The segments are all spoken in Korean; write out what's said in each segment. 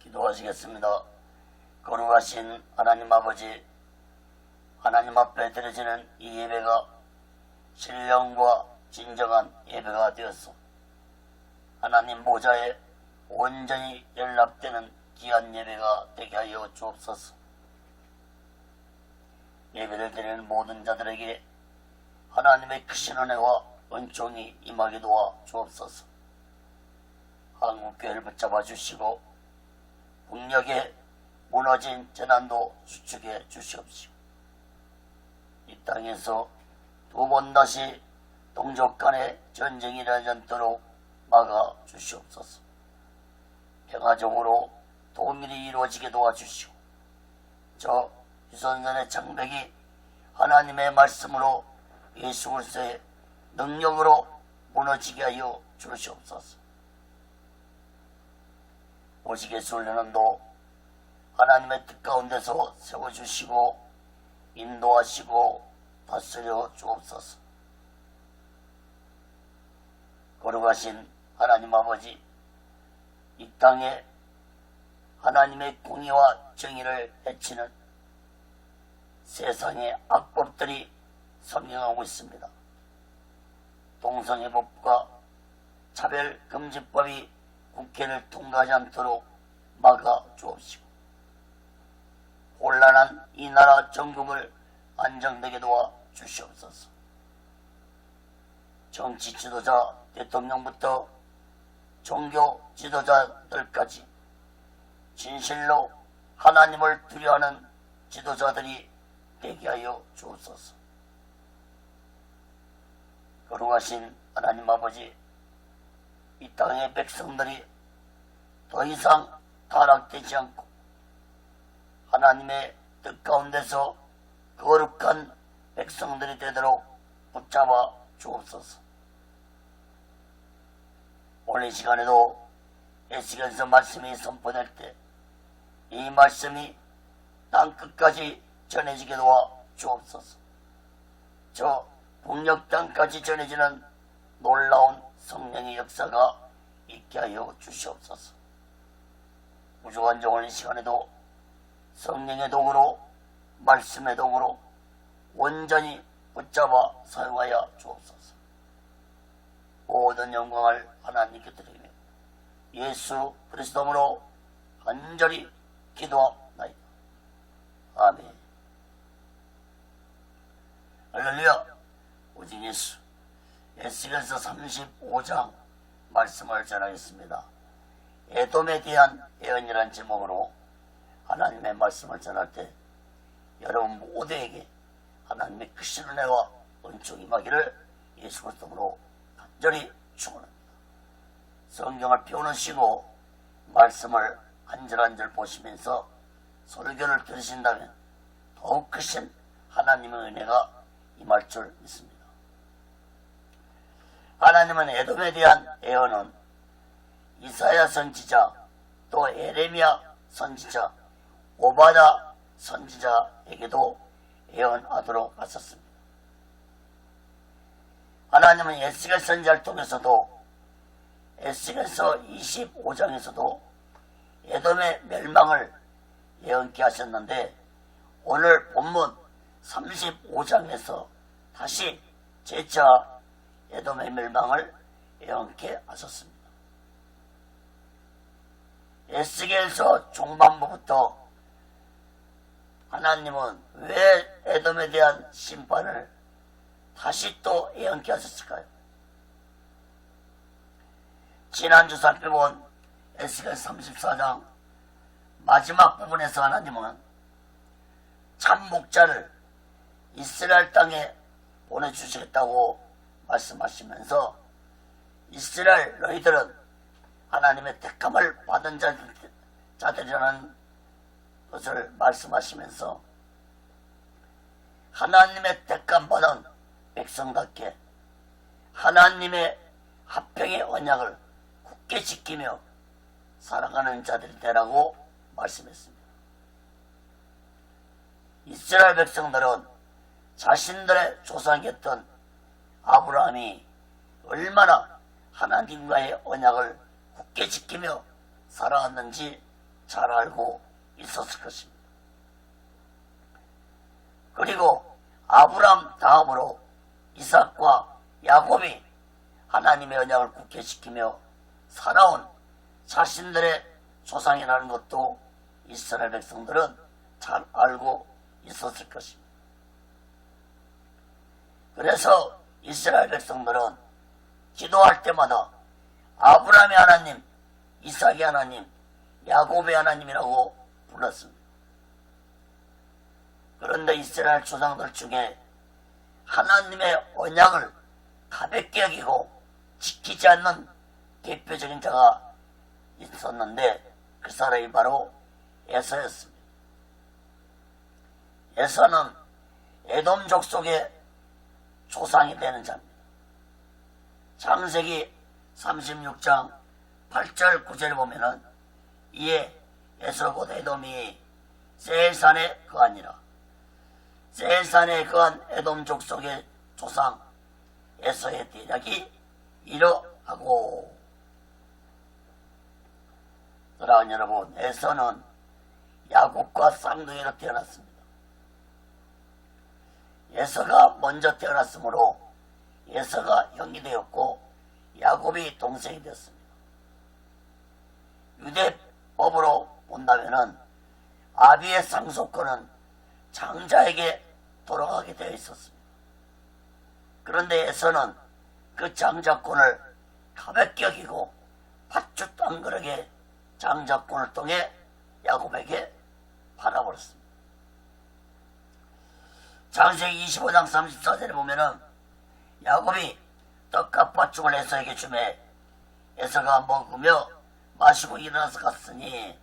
기도하시겠습니다. 거룩하신 하나님 아버지, 하나님 앞에 드려지는 이 예배가 신령과 진정한 예배가 되었소. 하나님 보좌에 온전히 연락되는 귀한 예배가 되게 하여 주옵소서. 예배를 드리는 모든 자들에게 하나님의 크신 은혜와 은총이 임하게 도와 주옵소서. 한국교회를 붙잡아 주시고 국력에 무너진 재난도 수축해 주시옵시고, 이 땅에서 두 번 다시 동족 간의 전쟁이 일어나지 않도록 막아 주시옵소서. 평화적으로 통일이 이루어지게 도와주시고, 저 유선전의 장벽이 하나님의 말씀으로 예수 그리스도의 능력으로 무너지게 하여 주시옵소서. 오시게스 훈련원도 하나님의 뜻 가운데서 세워주시고 인도하시고 다스려 주옵소서. 거룩하신 하나님 아버지, 이 땅에 하나님의 공의와 정의를 해치는 세상의 악법들이 성행하고 있습니다. 동성애법과 차별금지법이 국회를 통과하지 않도록 막아 주옵시고, 혼란한 이 나라 정국을 안정되게 도와 주시옵소서. 정치 지도자, 대통령부터 종교 지도자들까지 진실로 하나님을 두려워하는 지도자들이 되게 하여 주옵소서. 거룩하신 하나님 아버지, 이 땅의 백성들이 더 이상 타락되지 않고 하나님의 뜻 가운데서 거룩한 백성들이 되도록 붙잡아 주옵소서. 오늘 이 시간에도 에스겔서 말씀이 선포될 때 이 말씀이 땅끝까지 전해지게 도와 주옵소서. 저 북녘 땅까지 전해지는 놀라운 성령의 역사가 있게 하여 주시옵소서. 우주한 종을 이 시간에도 성령의 도구로, 말씀의 도구로 온전히 붙잡아 사용하여 주옵소서. 모든 영광을 하나님께 드리며 예수 그리스도로 간절히 기도하옵나이다. 아멘. 할렐루야. 오직 예수. 에스겔서 35장 말씀을 전하겠습니다. 에돔에 대한 예언이라는 제목으로 하나님의 말씀을 전할 때 여러분 모두에게 하나님의 크신 은혜와 은총이 임하기를 예수 그리스도로 간절히 축원합니다. 성경을 펴놓으시고 말씀을 한 절 한 절 보시면서 설교를 들으신다면 더욱 크신 하나님의 은혜가 임할 줄 믿습니다. 하나님은 에돔에 대한 예언은 이사야 선지자, 또 에레미야 선지자, 오바다 선지자에게도 예언하도록 하셨습니다. 하나님은 에스겔 선지자를 통해서도 에스겔서 25장에서도 에돔의 멸망을 예언케 하셨는데, 오늘 본문 35장에서 다시 재차 에돔의 멸망을 예언케 하셨습니다. 에스겔서 중반부부터 하나님은 왜 에돔에 대한 심판을 다시 또 예언케 하셨을까요? 지난주 살펴본 에스겔 34장 마지막 부분에서 하나님은 참 목자를 이스라엘 땅에 보내주시겠다고 말씀하시면서 이스라엘 너희들은 하나님의 택함을 받은 자들이라는 것을 말씀하시면서 하나님의 택함 받은 백성답게 하나님의 합평의 언약을 굳게 지키며 살아가는 자들이 되라고 말씀했습니다. 이스라엘 백성들은 자신들의 조상이었던 아브라함이 얼마나 하나님과의 언약을 굳게 지키며 살아왔는지 잘 알고 있었을 것입니다. 그리고 아브람 다음으로 이삭과 야곱이 하나님의 언약을 굳게 지키며 살아온 자신들의 조상이라는 것도 이스라엘 백성들은 잘 알고 있었을 것입니다. 그래서 이스라엘 백성들은 기도할 때마다 아브라함의 하나님, 이삭의 하나님, 야곱의 하나님이라고 불렀습니다. 그런데 이스라엘 조상들 중에 하나님의 언약을 가볍게 여기고 지키지 않는 대표적인 자가 있었는데 그 사람이 바로 에서였습니다. 에서는 에돔 족속의 조상이 되는 자입니다. 창세기 36장 8절 9절을 보면은 이에 에서 곧 에돔이 세일산에 거하니라. 세일산에 거한 에돔 족속의 조상 에서의 대작이 이러하고. 사랑하는 여러분, 에서는 야곱과 쌍둥이로 태어났습니다. 에서가 먼저 태어났으므로 에서가 형이 되었고 야곱이 동생이 되었습니다. 유대법으로 본다면은 아비의 상속권은 장자에게 돌아가게 되어 있었습니다. 그런데 에서는 그 장자권을 가볍게 여기고 팥죽 한 그릇에 장자권을 통해 야곱에게 팔아버렸습니다. 창세기 25장 34절에 보면은 야곱이 떡과 팥죽을 에서에게 주매 에서가 먹으며 마시고 일어나서 갔으니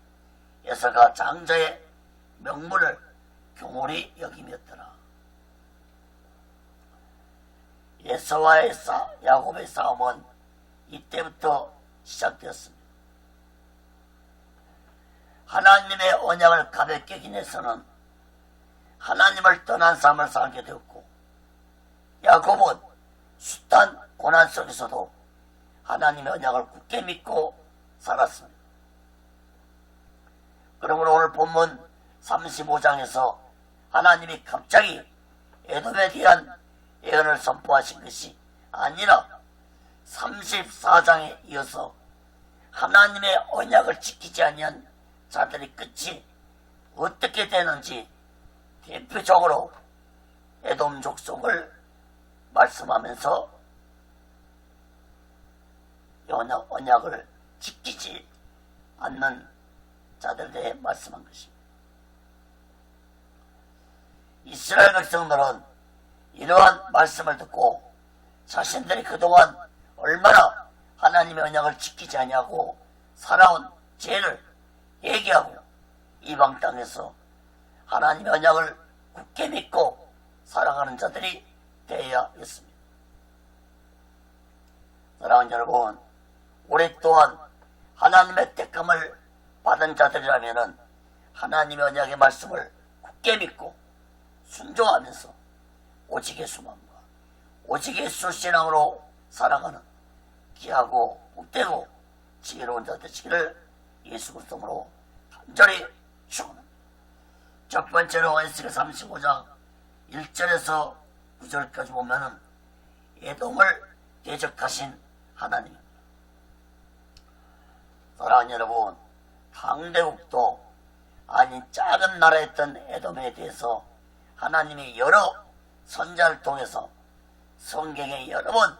에서가 장자의 명분을 교물이 여김이었더라. 에서와의 야곱의 싸움은 이때부터 시작되었습니다. 하나님의 언약을 가볍게 여긴 에서는 하나님을 떠난 삶을 살게 되었고 야곱은 숱한 고난 속에서도 하나님의 언약을 굳게 믿고 살았습니다. 그러므로 오늘 본문 35장에서 하나님이 갑자기 에돔에 대한 예언을 선포하신 것이 아니라 34장에 이어서 하나님의 언약을 지키지 아니한 자들의 끝이 어떻게 되는지 대표적으로 에돔 족속을 말씀하면서 언약을 지키지 않는 자들에 대해 말씀한 것입니다. 이스라엘 백성들은 이러한 말씀을 듣고 자신들이 그동안 얼마나 하나님의 언약을 지키지 않냐고 살아온 죄를 얘기하고 이방 땅에서 하나님의 언약을 굳게 믿고 살아가는 자들이 되어야 했습니다. 사랑하는 여러분, 오랫동안 하나님의 택함을 받은 자들이라면 하나님의 언약의 말씀을 굳게 믿고 순종하면서 오직 예수만과 오직 예수 신앙으로 살아가는 귀하고 복되고 지혜로운 자 되시기를 예수 그리스도로 간절히 축원합니다. 첫 번째로 에스겔 35장 1절에서 9절까지 보면은 에돔을 대적하신 하나님입니다. 사랑하는 여러분, 강대국도 아닌 작은 나라였던 에돔에 대해서 하나님이 여러 선자를 통해서 성경에 여러 번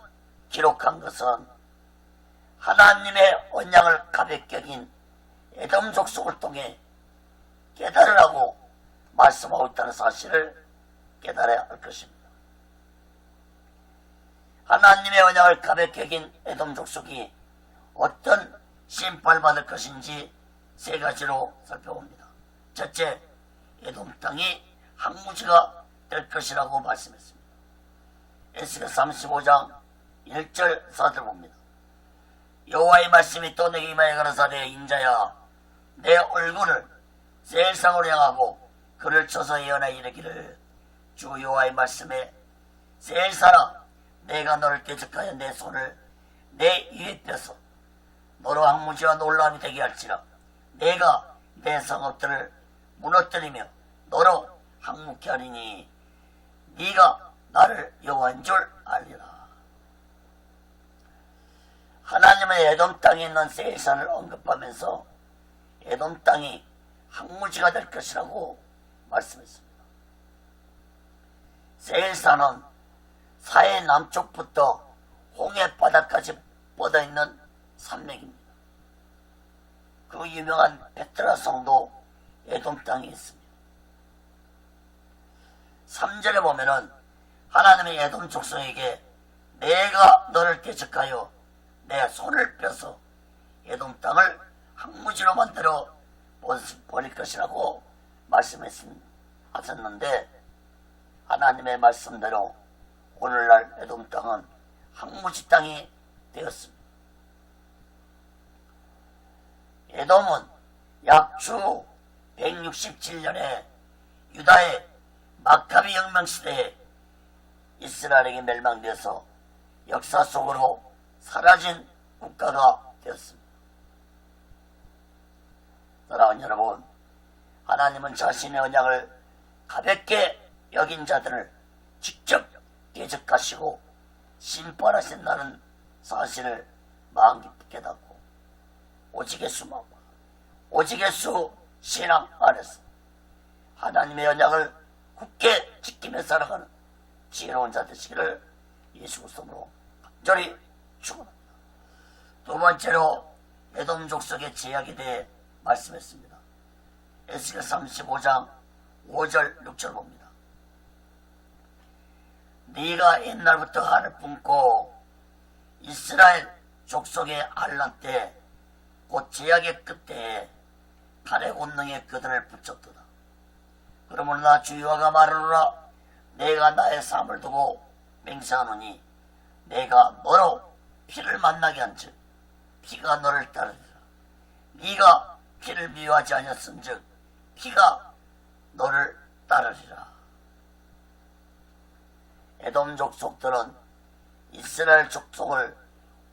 기록한 것은 하나님의 언약을 가볍게 여긴 에돔 족속을 통해 깨달으라고 말씀하고 있다는 사실을 깨달아야 할 것입니다. 하나님의 언약을 가볍게 여긴 에돔 족속이 어떤 심판을 받을 것인지 세 가지로 살펴봅니다. 첫째, 에돔 땅이 항무지가 될 것이라고 말씀했습니다. 에스겔 35장 1절 4절 봅니다. 여호와의 말씀이 또 내게 임하여 가라사대 인자야 내 얼굴을 세일상으로 향하고 그를 쳐서 예언하여 이르기를 주 여호와의 말씀에 세일사라 내가 너를 대적하여 내 손을 내 위에 펴서 너로 항무지와 놀라움이 되게 할지라 내가 내 성읍들을 무너뜨리며 너로 항목케 하리니 네가 나를 여호와인 줄 알리라. 하나님의 에돔 땅에 있는 세일산을 언급하면서 에돔 땅이 항무지가 될 것이라고 말씀했습니다. 세일산은 사해 남쪽부터 홍해 바다까지 뻗어있는 산맥입니다. 그 유명한 베트라 성도 에돔 땅에 있습니다. 3절에 보면은 하나님의 에돔 족속에게 내가 너를 대적하여 내 손을 펴서 에돔 땅을 항무지로 만들어 버릴 것이라고 말씀하셨는데 하나님의 말씀대로 오늘날 에돔 땅은 항무지 땅이 되었습니다. 에돔은 약 주 167년에 유다의 마카비 혁명 시대에 이스라엘에게 멸망되어서 역사 속으로 사라진 국가가 되었습니다. 사랑하는 여러분, 하나님은 자신의 언약을 가볍게 여긴 자들을 직접 대적하시고 심판하신다는 사실을 마음 깊이 깨닫고 오직 예수만 오직 예수 신앙 안에서 하나님의 언약을 굳게 지키며 살아가는 지혜로운 자 되시기를 예수 그리스도로 간절히 축원합니다. 두 번째로 에돔 족속의 제약에 대해 말씀했습니다. 에스겔 35장 5절 6절 봅니다. 네가 옛날부터 한을 품고 이스라엘 족속의 환난 때 곧 제약의 끝에 칼의 권능에 그들을 붙였도다. 그러므로 나 주여가 말하노라. 내가 나의 삶을 두고 맹세하노니 내가 너로 피를 만나게 한즉 피가 너를 따르리라. 네가 피를 미워하지 아니었은즉 피가 너를 따르리라. 에돔 족속들은 이스라엘 족속을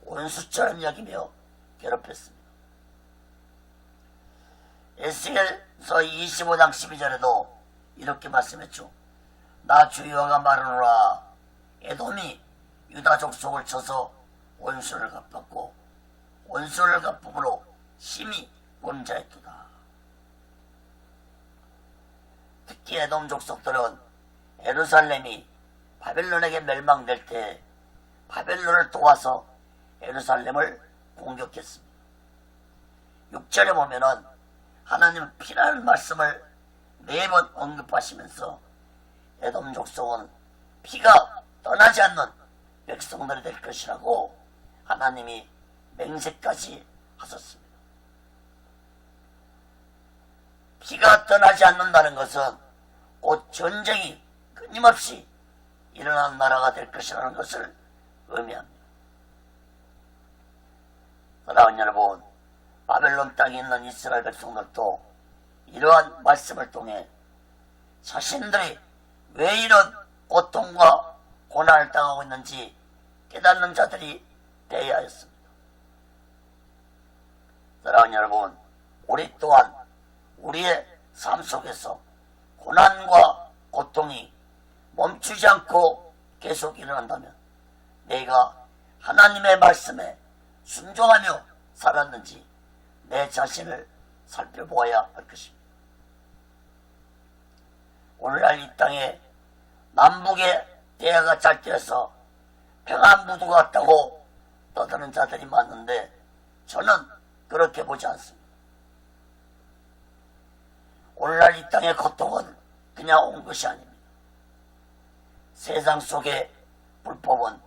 원수처럼 여기며 괴롭혔습니다. 에스겔서 25장 12절에도 이렇게 말씀했죠. 나 주여가 말하노라. 에돔이 유다 족속을 쳐서 원수를 갚았고 원수를 갚음으로 심히 원자했도다. 특히 에돔 족속들은 예루살렘이 바벨론에게 멸망될 때 바벨론을 도와서 예루살렘을 공격했습니다. 6절에 보면은 하나님은 피라는 말씀을 4번 언급하시면서 에돔 족속은 피가 떠나지 않는 백성들이 될 것이라고 하나님이 맹세까지 하셨습니다. 피가 떠나지 않는다는 것은 곧 전쟁이 끊임없이 일어나는 나라가 될 것이라는 것을 의미합니다. 사랑하는 여러분, 바벨론 땅에 있는 이스라엘 백성들도 이러한 말씀을 통해 자신들이 왜 이런 고통과 고난을 당하고 있는지 깨닫는 자들이 되어야 했습니다. 사랑하는 여러분, 우리 또한 우리의 삶 속에서 고난과 고통이 멈추지 않고 계속 일어난다면 내가 하나님의 말씀에 순종하며 살았는지 내 자신을 살펴보아야 할 것입니다. 오늘날 이 땅에 남북의 대화가 짤되어서 평안무도 같다고 떠드는 자들이 많은데 저는 그렇게 보지 않습니다. 오늘날 이 땅의 고통은 그냥 온 것이 아닙니다. 세상 속의 불법은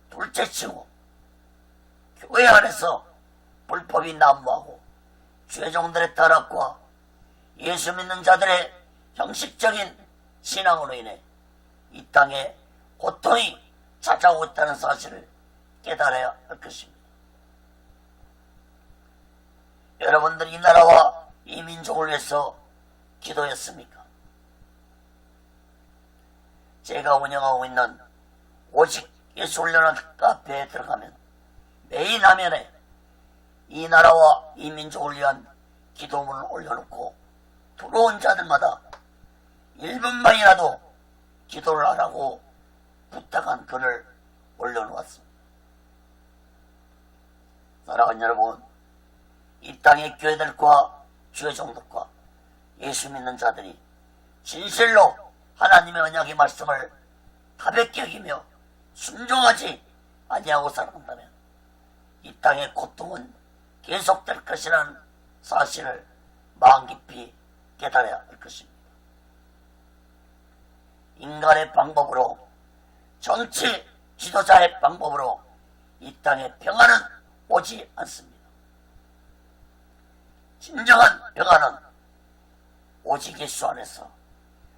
둘째치고 교회 안에서 불법이 난무하고 죄종들의 타락과 예수 믿는 자들의 형식적인 신앙으로 인해 이 땅에 고통이 찾아오고 있다는 사실을 깨달아야 할 것입니다. 여러분들 이 나라와 이 민족을 위해서 기도했습니까? 제가 운영하고 있는 오직 예수 훈련원 카페에 들어가면 메인 화면에 이 나라와 이 민족을 위한 기도문을 올려놓고 들어온 자들마다 1분만이라도 기도를 하라고 부탁한 글을 올려놓았습니다. 사랑하는 여러분, 이 땅의 교회들과 주의 종들과 예수 믿는 자들이 진실로 하나님의 언약의 말씀을 가볍게 여기며 순종하지 아니하고 살아간다면 이 땅의 고통은 계속될 것이라는 사실을 마음 깊이 깨달아야 할 것입니다. 인간의 방법으로, 정치 지도자의 방법으로 이 땅의 평화는 오지 않습니다. 진정한 평화는 오직 예수 안에서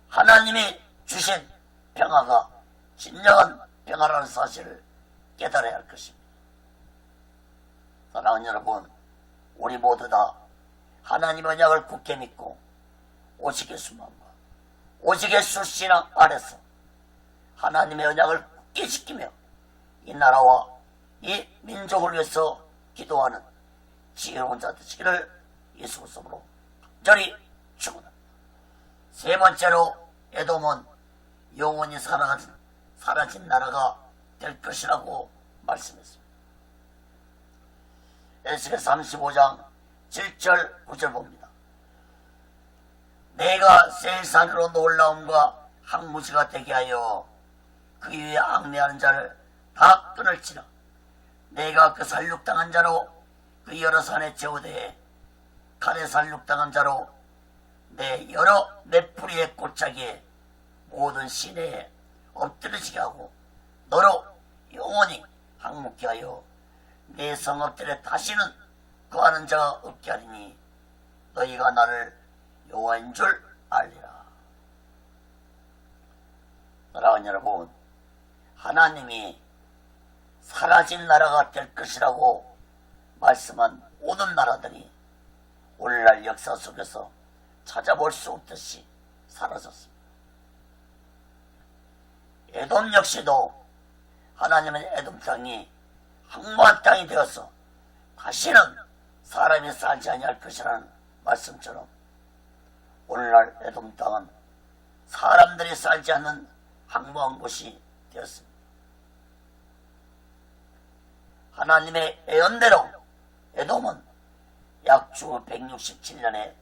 하나님이 주신 평화가 진정한 평화라는 사실을 깨달아야 할 것입니다. 사랑하는 여러분, 우리 모두 다 하나님의 언약을 굳게 믿고 오직 예수만과 오직 예수 신앙 안에서 하나님의 언약을 굳게 지키며 이 나라와 이 민족을 위해서 기도하는 지혜로운 자 되시기를 예수 그리스도로 간절히 축원합니다. 세 번째로 에돔은 영원히 사라진 나라가 될 것이라고 말씀했습니다. 에스겔 35장 7절 9절 봅니다. 내가 세일산으로 놀라움과 항무지가 되게 하여 그 위에 앙내하는 자를 다 끊을지라. 내가 그 살육당한 자로 그 여러 산에 제우되에 칼에 살육당한 자로 내 여러 메풀이의 골짜기에 모든 시내에 엎드려지게 하고 너로 영원히 항목케 하여 내 성읍들에 다시는 거하는 자가 없게 하리니 너희가 나를 여호와인 줄 알리라. 사랑하는 여러분, 하나님이 사라진 나라가 될 것이라고 말씀한 모든 나라들이 오늘날 역사 속에서 찾아볼 수 없듯이 사라졌습니다. 에돔 역시도 하나님의 에돔 땅이 황무한 땅이 되어서 다시는 사람이 살지 아니할 것이라는 말씀처럼 오늘날 에돔 땅은 사람들이 살지 않는 황무한 곳이 되었습니다. 하나님의 예언대로 에돔은 약 주 167년에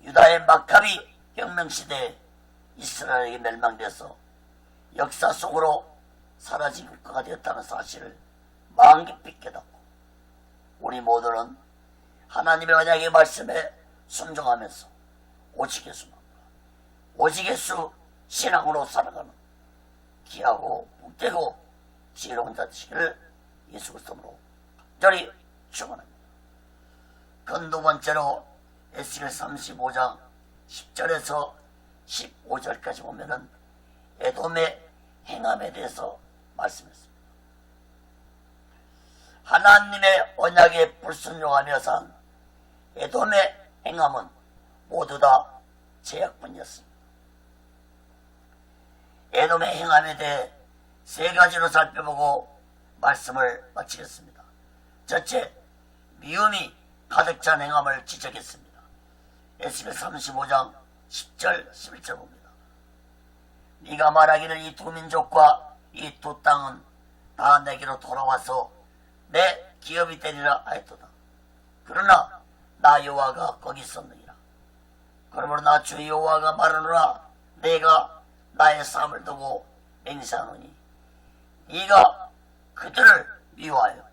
유다의 마카비 혁명시대에 이스라엘에게 멸망되어서 역사 속으로 사라진 국가가 되었다는 사실을 마음 깊이 깨닫고 우리 모두는 하나님의 언약의 말씀에 순종하면서 오직 예수만 오직 예수 신앙으로 살아가는 귀하고 복되고 지혜로운 자 되시기를 예수 그리스도로 간절히 축원합니다. 두 번째로 에스겔 35장 10절에서 15절까지 보면은 에돔의 행함에 대해서 말씀했습니다. 하나님의 언약에 불순종하며 산 에돔의 행함은 모두 다 죄악뿐이었습니다. 에돔의 행함에 대해 세 가지로 살펴보고 말씀을 마치겠습니다. 첫째, 미움이 가득 찬 행함을 지적했습니다. 에스겔 35장 10절 11절 봅니다. 네가 말하기를 이 두 민족과 이 두 땅은 다 내게로 돌아와서 내 기업이 되리라 하였도다. 그러나 나 여호와가 거기 있었느니라. 그러므로 나 주 여호와가 말하노라. 내가 나의 삶을 두고 맹세하노니 네가 그들을 미워하여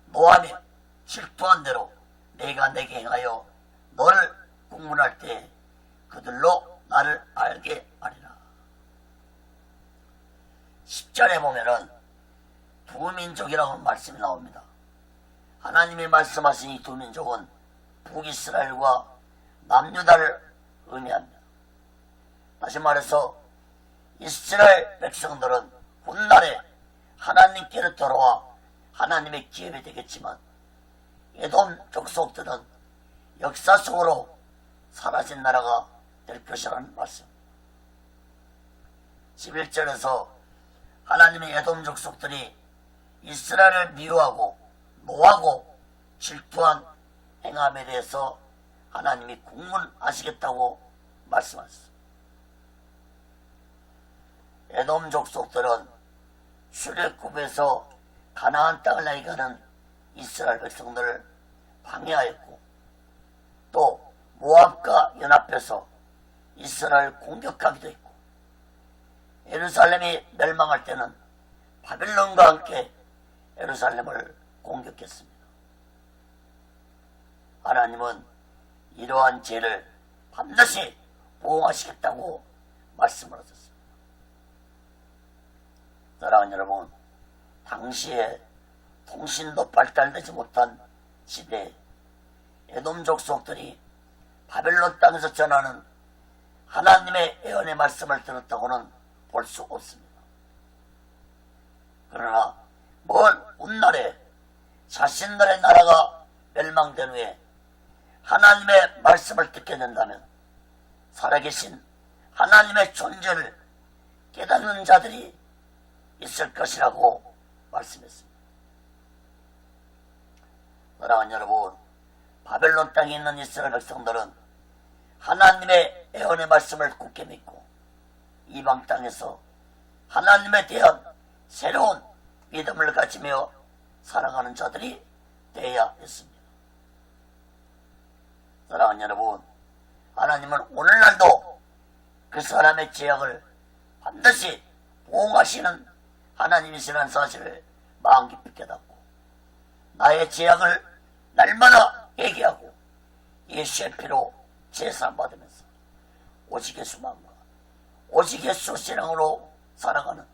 노하며 질투한 대로 내가 내게 행하여 너를 국문할 때 그들로 나를 알게 하리라. 10절에 보면은 두 민족이라고 말씀이 나옵니다. 하나님이 말씀하신 이 두 민족은 북이스라엘과 남유다를 의미합니다. 다시 말해서 이스라엘 백성들은 훗날에 하나님께로 돌아와 하나님의 기업이 되겠지만 에돔 족속들은 역사 속으로 사라진 나라가 될 것이라는 말씀. 11절에서 하나님의 에돔 족속들이 이스라엘을 미워하고 노하고 질투한 행함에 대해서 하나님이 국문하시겠다고 말씀하셨습니다. 에돔 족속들은 출애굽에서 가나안 땅을 나가는 이스라엘 백성들을 방해하였고, 또 모압과 연합해서 이스라엘을 공격하기도 했고, 예루살렘이 멸망할 때는 바빌론과 함께 예루살렘을 공격했습니다. 하나님은 이러한 죄를 반드시 보응하시겠다고 말씀을 하셨습니다. 사랑하는 여러분, 당시에 통신도 발달되지 못한 시대에 에돔 족속들이 바벨론 땅에서 전하는 하나님의 예언의 말씀을 들었다고는 볼 수 없습니다. 그러나 먼 훗날에 자신들의 나라가 멸망된 후에 하나님의 말씀을 듣게 된다면 살아계신 하나님의 존재를 깨닫는 자들이 있을 것이라고 말씀했습니다. 사랑하는 여러분, 바벨론 땅에 있는 이스라엘 백성들은 하나님의 예언의 말씀을 굳게 믿고 이방 땅에서 하나님에 대한 새로운 믿음을 가지며 살아가는 자들이 되어야 했습니다. 사랑하는 여러분, 하나님은 오늘날도 그 사람의 죄악을 반드시 보응하시는 하나님이시라는 사실을 마음 깊이 깨닫고 나의 죄악을 날마다 회개하고 예수의 피로 제사받으면서 오직 예수만과 오직 예수 신앙으로 살아가는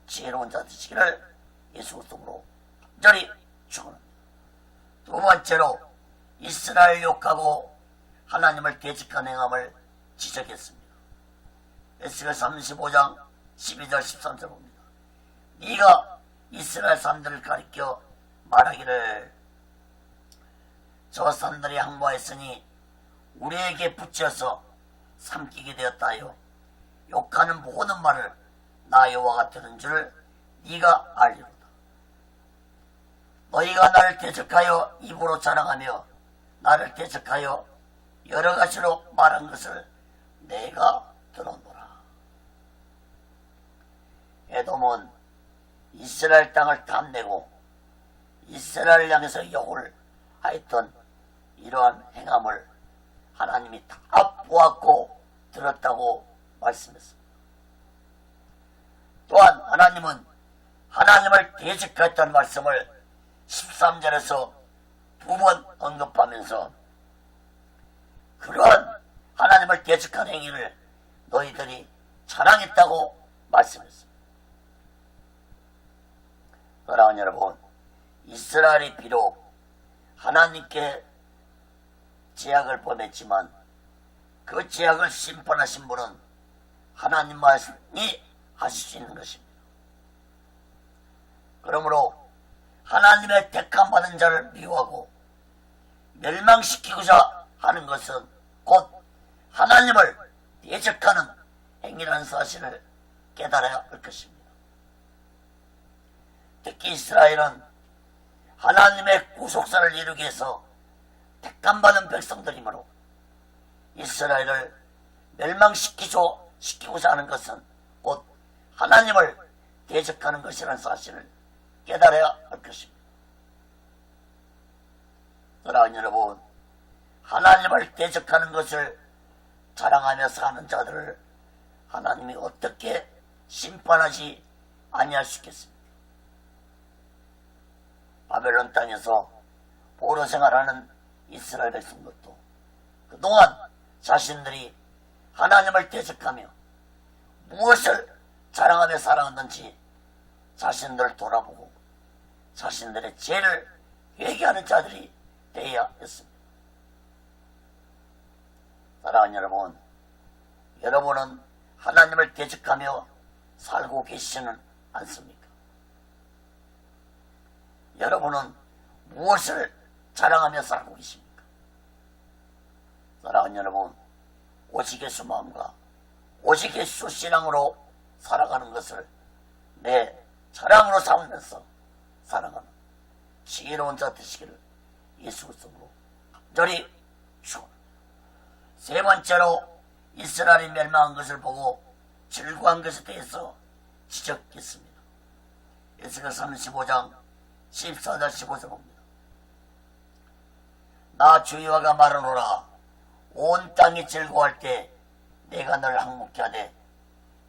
지혜로운 자 되시기를 예수 그리스도로 간절히 축원합니다. 두 번째로 이스라엘 욕하고 하나님을 대적한 행함을 지적했습니다. 에스겔 35장 12절 13절 봅니다. 네가 이스라엘 사람들을 가리켜 말하기를 저 사람들이 항모하였으니 우리에게 붙여서 삼키게 되었다 하여 욕하는 모든 말을 나 여호와가 들은 줄 네가 알리로다. 너희가 나를 대적하여 입으로 자랑하며 나를 대적하여 여러 가지로 말한 것을 내가 들었노라. 에돔은 이스라엘 땅을 탐내고 이스라엘을 향해서 욕을 하였던 이러한 행함을 하나님이 다 보았고 들었다고 말씀했습니다. 또한 하나님은 하나님을 대적했다는 말씀을 13절에서 두 번 언급하면서 그러한 하나님을 대적한 행위를 너희들이 자랑했다고 말씀했습니다. 사랑하는 여러분, 이스라엘이 비록 하나님께 죄악을 범했지만 그 죄악을 심판하신 분은 하나님만이 하실 수 있는 것입니다. 그러므로 하나님의 택함받은 자를 미워하고 멸망시키고자 하는 것은 곧 하나님을 대적하는 행위라는 사실을 깨달아야 할 것입니다. 특히 이스라엘은 하나님의 구속사를 이루기 위해서 택함받은 백성들이므로 이스라엘을 멸망시키고자 하는 것은 곧 하나님을 대적하는 것이라는 사실을 깨달아야 할 것입니다. 사랑하는 여러분, 하나님을 대적하는 것을 자랑하며 사는 자들을 하나님이 어떻게 심판하지 아니할 수 있겠습니까? 바벨론 땅에서 포로 생활하는 이스라엘 백성들도 그동안 자신들이 하나님을 대적하며 무엇을 자랑하며 살아왔는지 자신들을 돌아보고 자신들의 죄를 회개하는 자들이 되어야 했습니다. 사랑하는 여러분, 여러분은 하나님을 대적하며 살고 계시지는 않습니까? 여러분은 무엇을 자랑하며 살고 계십니까? 사랑하는 여러분, 오직 예수 마음과 오직 예수 신앙으로 살아가는 것을 내 자랑으로 삼으면서 살아가는 지혜로운 자 되시기를 예수 그리스도로 간절히 축원합니다. 세 번째로 이스라엘이 멸망한 것을 보고 즐거워한 것에 대해서 지적했습니다. 에스겔 35장 14절 15절 봅니다. 나 주여가 말하노라. 온 땅이 즐거워할 때 내가 너를 항목케 하되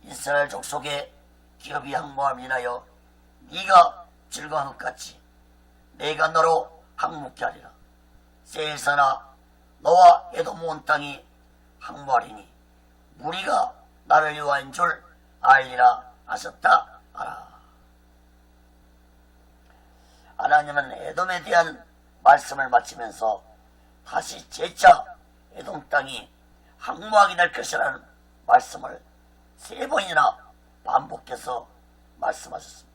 이스라엘 족속의 기업이 항모함 인하여 네가 즐거운 것 같이 내가 너로 항목케 하리라. 세일사나 너와 에돔 온 땅이 항모하리니 무리가 나를 위하인 줄 알리라 하셨다 하라. 하나님은 에돔에 대한 말씀을 마치면서 다시 재차 에돔 땅이 항모하게 될 것이라는 말씀을 세 번이나 반복해서 말씀하셨습니다.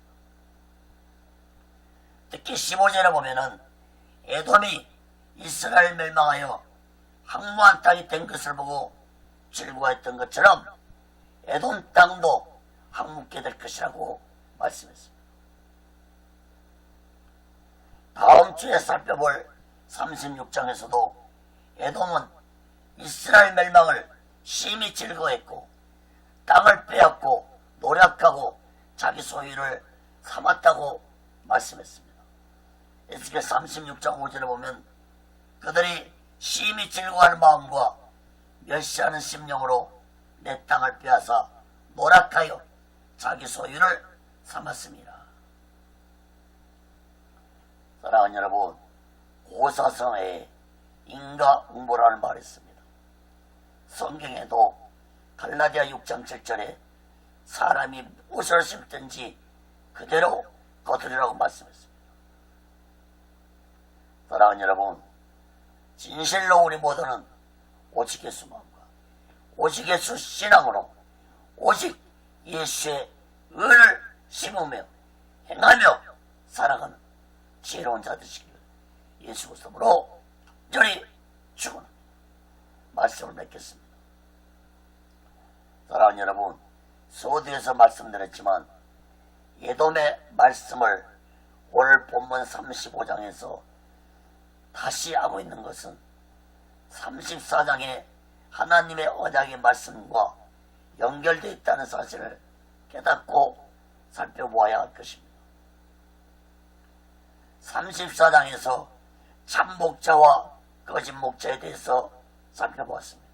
특히 15절에 보면은 에돔이 이스라엘 멸망하여 항모한 땅이 된 것을 보고 즐거워했던 것처럼 에돔 땅도 항목게 될 것이라고 말씀했습니다. 다음 주에 살펴볼 36장에서도 에돔은 이스라엘 멸망을 심히 즐거워했고 땅을 빼앗고 노력하고 자기 소유를 삼았다고 말씀했습니다. 에스겔 36장 5절에 보면 그들이 심히 즐거워하는 마음과 멸시하는 심령으로 내 땅을 빼앗아 노력하여 자기 소유를 삼았습니다. 사랑하는 여러분, 고사성에 인과응보라는 말이 있습니다. 성경에도 갈라디아 6장 7절에 사람이 무엇을 심든지 그대로 거두리라고 말씀했습니다. 사랑하는 여러분, 진실로 우리 모두는 오직 예수 마음과 오직 예수 신앙으로 오직 예수의 의를 심으며 행하며 살아가는 지혜로운 자 되시길 예수 그리스도로 간절히 축원합니다. 말씀을 맺겠습니다. 사랑하는 여러분, 서두에서 말씀드렸지만 에돔의 말씀을 오늘 본문 35장에서 다시 하고 있는 것은 34장의 하나님의 언약의 말씀과 연결되어 있다는 사실을 깨닫고 살펴보아야 할 것입니다. 34장에서 참목자와 거짓 목자에 대해서 살펴보았습니다.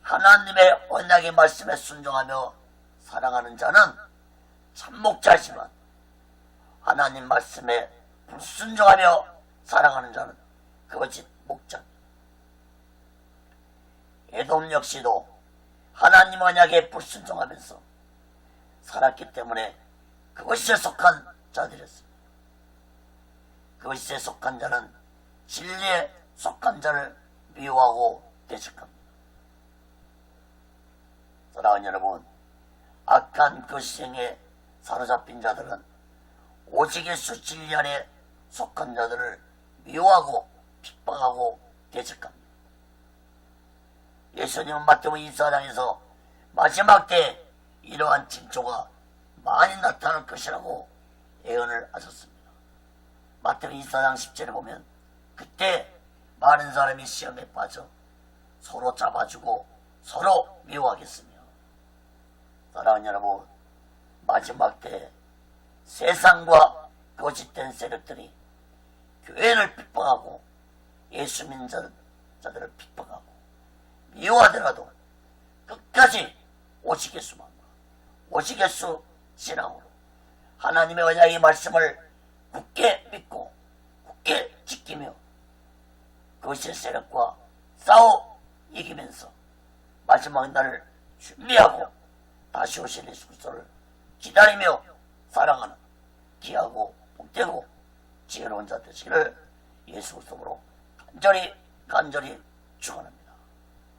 하나님의 언약의 말씀에 순종하며 살아가는 자는 참목자지만 하나님 말씀에 불순종하며 살아가는 자는 거짓 목자입니다. 에돔 역시도 하나님 언약에 불순종하면서 살았기 때문에 그것에 속한 자들이었습니다. 그것에 속한 자는 진리에 속한 자를 미워하고 대적합니다. 사랑하는 여러분, 악한 그 시행에 사로잡힌 자들은 오직 예수 진리 안에 속한 자들을 미워하고 핍박하고 대적합니다. 예수님은 마태복음 24장에서 마지막 때 이러한 징조가 많이 나타날 것이라고 예언을 하셨습니다. 마태복음 24장 10절에 보면 그때 많은 사람이 시험에 빠져 서로 잡아주고 서로 미워하겠으며, 사랑하는 여러분, 마지막 때 세상과 거짓된 세력들이 교회를 핍박하고 예수 믿는 자들을 핍박하고 미워하더라도 끝까지 오직 예수만 오직 예수 신앙으로 하나님의 언약의 말씀을 굳게 믿고 굳게 지키며 거짓 세력과 싸워 이기면서 마지막 날을 준비하고 다시 오실 예수 그리스도를 기다리며 살아가는 귀하고 복되고 지혜로운 자 되시기를 예수 그리스도로 간절히 축원합니다.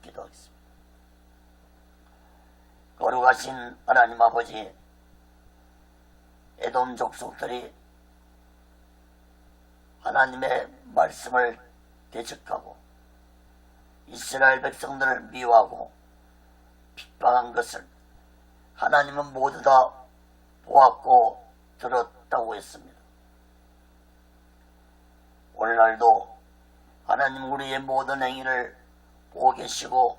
기도하겠습니다. 거룩하신 하나님 아버지, 에돔 족속들이 하나님의 말씀을 대적하고 이스라엘 백성들을 미워하고 핍박한 것을 하나님은 모두 다 보았고 들었다고 했습니다. 오늘날도 하나님 우리의 모든 행위를 보고 계시고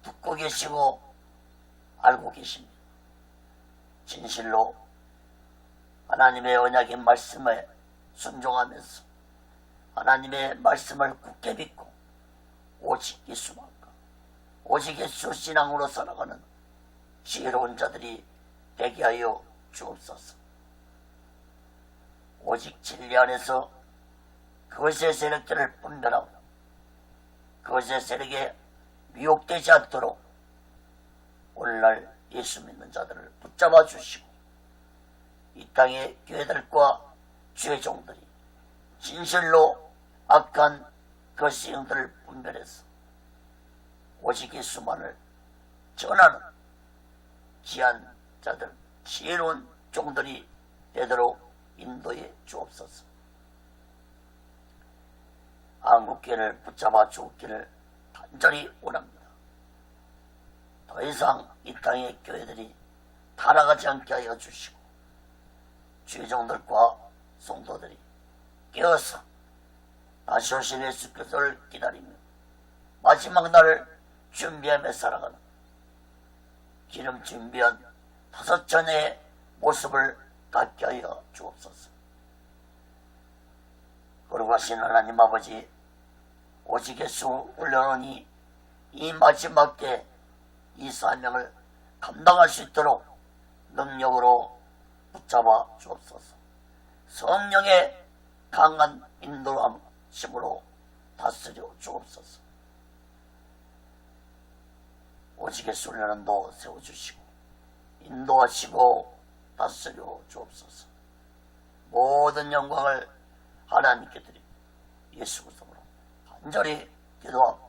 듣고 계시고 알고 계십니다. 진실로 하나님의 언약의 말씀에 순종하면서 하나님의 말씀을 굳게 믿고 오직 예수만과 오직 예수 신앙으로 살아가는 지혜로운 자들이 되게 하여 주옵소서. 오직 진리 안에서 그것의 세력들을 분별하고 그것의 세력에 미혹되지 않도록 오늘날 예수 믿는 자들을 붙잡아 주시고 이 땅의 교회들과 주의 종들이 진실로 악한 그 시행들을 분별해서 오직 예수만을 전하는 귀한 자들, 지혜로운 종들이 되도록 인도해 주옵소서. 한국교회를 붙잡아 주옵기를 간절히 원합니다. 더 이상 이 땅의 교회들이 타락하지 않게 하여 주시고 주의 종들과 성도들이 깨어서 다시 오실 예수께서를 기다리며 마지막 날을 준비하며 살아가는 기름 준비한 5천의 모습을 갖게 하여 주옵소서. 거룩하신 하나님 아버지, 오직 예수 올려놓으니 이 마지막 때 이 사명을 감당할 수 있도록 능력으로 붙잡아 주옵소서. 성령의 강한 인도함심으로 다스려 주옵소서. 오직 예수 올려놓은 세워주시고 인도하시고 다스려 주옵소서. 모든 영광을 하나님께 드리고 예수 그리스도로 간절히 기도합니다.